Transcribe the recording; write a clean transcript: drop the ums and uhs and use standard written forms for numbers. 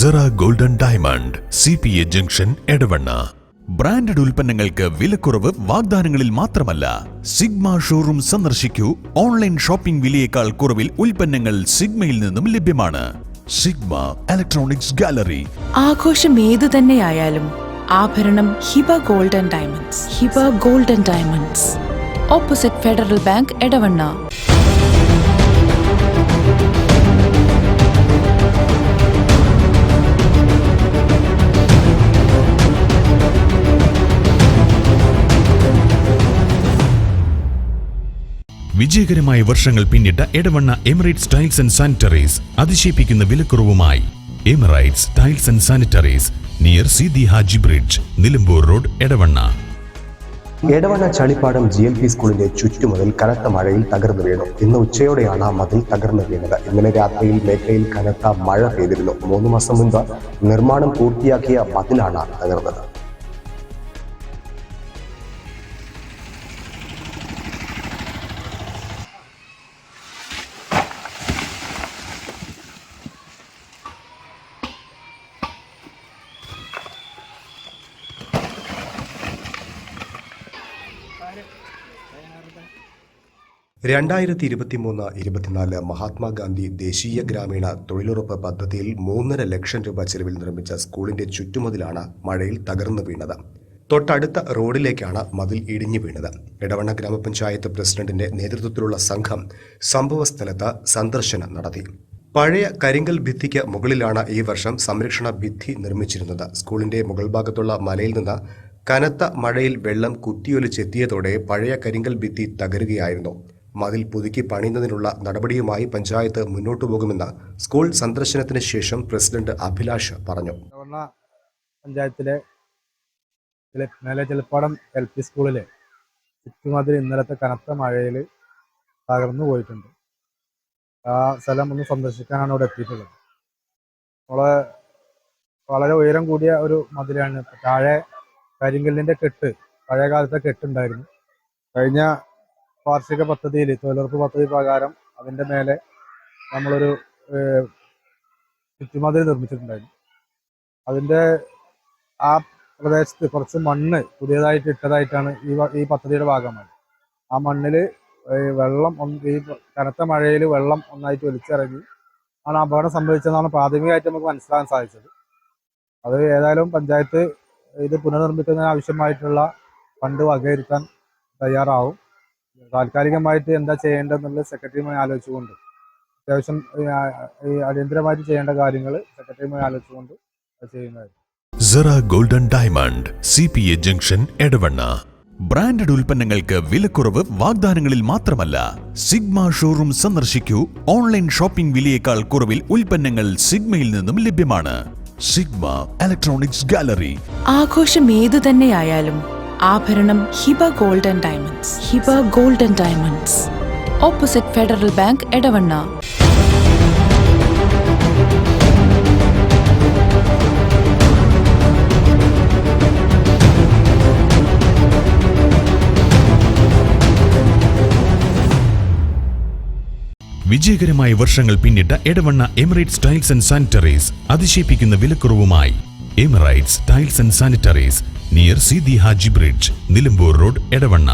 Zara Golden Diamond, CPA Junction, Edavanna. Branded ഉൽപ്പന്നങ്ങൾക്ക് വിലക്കുറവ് വാഗ്ദാനങ്ങളിൽ മാത്രമല്ല. സിഗ്മ ഷോറൂം സന്ദർശിക്കൂ. ഓൺലൈൻ ഷോപ്പിംഗ് വിലയേക്കാൾ കുറവിൽ ഉൽപ്പന്നങ്ങൾ സിഗ്മയിൽ നിന്നും ലഭ്യമാണ്. Sigma Electronics Gallery. ആഘോഷം ഏതു തന്നെയായാലും ആഭരണം Hiba Golden Diamonds. Hiba Golden Diamonds, opposite Federal Bank, Edavanna. വിജയകരമായ വർഷങ്ങൾ പിന്നിട്ട Edavanna Emirates Tiles and Sanitaries അതിശയിപ്പിക്കുന്ന വിലക്കുറവുമായി. Emirates Tiles and Sanitaries, near Seethi Haji Bridge, Nilambur Road, Edavanna. Edavanna Chalippadam GLP സ്കൂളിന്റെ ചുറ്റുമതിൽ കനത്ത മഴയിൽ തകർന്നു വീണു. ഇന്ന് ഉച്ചയോടെയാണ് മതിൽ തകർന്നു വീണത്. ഇന്നലെ രാത്രിയിൽ മേഖലയിൽ കനത്ത മഴ പെയ്തിരുന്നു. 3 മാസം മുൻപ് നിർമ്മാണം പൂർത്തിയാക്കിയ മതിലാണ് തകർന്നത്. രണ്ടായിരത്തി 2023-24 മഹാത്മാഗാന്ധി ദേശീയ ഗ്രാമീണ തൊഴിലുറപ്പ് പദ്ധതിയിൽ 3.5 ലക്ഷം രൂപ ചെലവിൽ നിർമ്മിച്ച സ്കൂളിന്റെ ചുറ്റുമതിലാണ് മഴയിൽ തകർന്നു വീണത്. തൊട്ടടുത്ത റോഡിലേക്കാണ് മതിൽ ഇടിഞ്ഞു വീണത്. എടവണ്ണ ഗ്രാമപഞ്ചായത്ത് പ്രസിഡന്റിന്റെ നേതൃത്വത്തിലുള്ള സംഘം സംഭവസ്ഥലത്ത് സന്ദർശനം നടത്തി. പഴയ കരിങ്കൽ ഭിത്തിക്ക് മുകളിലാണ് ഈ വർഷം സംരക്ഷണ ഭിത്തി നിർമ്മിച്ചിരുന്നത്. സ്കൂളിന്റെ മുകൾ ഭാഗത്തുള്ള മലയിൽ നിന്ന് കനത്ത മഴയിൽ വെള്ളം കുത്തിയൊലിച്ചെത്തിയതോടെ പഴയ കരിങ്കൽ ഭിത്തി തകരുകയായിരുന്നു. മതിൽ പുതുക്കി പണിയുന്നതിനുള്ള നടപടിയുമായി പഞ്ചായത്ത് മുന്നോട്ടു പോകുമെന്ന് സ്കൂൾ സന്ദർശനത്തിന് ശേഷം പ്രസിഡന്റ് അഭിലാഷ് പറഞ്ഞു. പഞ്ചായത്തിലെ മേലെ ചളിപ്പാടം LP സ്കൂളിലെ ചുറ്റുമതിൽ ഇന്നലത്തെ കനത്ത മഴയിൽ തകർന്നു പോയിട്ടുണ്ട്. ആ സ്ഥലം ഒന്ന് സന്ദർശിക്കാനാണ് ഇവിടെ എത്തിയിട്ടുള്ളത്. നമ്മളെ വളരെ ഉയരം കൂടിയ ഒരു മതിലാണ്. താഴെ കരിങ്കല്ലിൻ്റെ കെട്ട്, പഴയ കാലത്തെ കെട്ടുണ്ടായിരുന്നു. കഴിഞ്ഞ വാർഷിക പദ്ധതിയിൽ, തൊഴിലുറപ്പ് പദ്ധതി പ്രകാരം അതിൻ്റെ മേലെ നമ്മളൊരു ചുറ്റുമതിൽ നിർമ്മിച്ചിട്ടുണ്ടായിരുന്നു. അതിൻ്റെ ആ പ്രദേശത്ത് കുറച്ച് മണ്ണ് പുതിയതായിട്ട് ഇട്ടതായിട്ടാണ് ഈ പദ്ധതിയുടെ ഭാഗമാണ്. ആ മണ്ണിൽ വെള്ളം ഈ കനത്ത മഴയിൽ വെള്ളം ഒന്നായിട്ട് ഒലിച്ചിറങ്ങി ആണ് അപകടം സംഭവിച്ചതെന്നാണ് പ്രാഥമികമായിട്ട് നമുക്ക് മനസ്സിലാക്കാൻ സാധിച്ചത്. അത് ഏതായാലും പഞ്ചായത്ത് ഇത് പുനർനിർമ്മിക്കുന്നതിന് ആവശ്യമായിട്ടുള്ള ഫണ്ട് വകയിരുത്താൻ തയ്യാറാവും. താൽക്കാലികമായിട്ട് എന്താ ചെയ്യേണ്ടതെന്നുള്ളത് സെക്രട്ടറിയുമായി ആലോചിച്ചുകൊണ്ട്, അത്യാവശ്യം ഈ അടിയന്തരമായിട്ട് ചെയ്യേണ്ട കാര്യങ്ങൾ സെക്രട്ടറിയുമായി ആലോചിച്ചുകൊണ്ട് ചെയ്യുന്നതായിരിക്കും. Zara Golden Diamond, CPA Junction, Edavanna. Branded ഉൽപ്പന്നങ്ങൾക്ക് വിലക്കുറവ് വാഗ്ദാനങ്ങളിൽ മാത്രമല്ല. സിഗ്മ ഷോറൂം സന്ദർശിക്കൂ. ഓൺലൈൻ ഷോപ്പിംഗ് വിലയേക്കാൾ കുറവിൽ ഉൽപ്പന്നങ്ങൾ സിഗ്മയിൽ നിന്നും ലഭ്യമാണ്. Sigma Electronics Gallery. ആഘോഷം ഏതു തന്നെയായാലും ആഭരണം Hiba Golden Diamonds. Hiba Golden Diamonds, opposite Federal Bank, Edavanna. വിജയകരമായ വർഷങ്ങൾ പിന്നിട്ട Edavanna Emirates Tiles and Sanitaries അതിശയിപ്പിക്കുന്ന വിലക്കുറവുമായി. Emirates Tiles and Sanitaries, near Seethi Haji Bridge, Nilambur Road, Edavanna.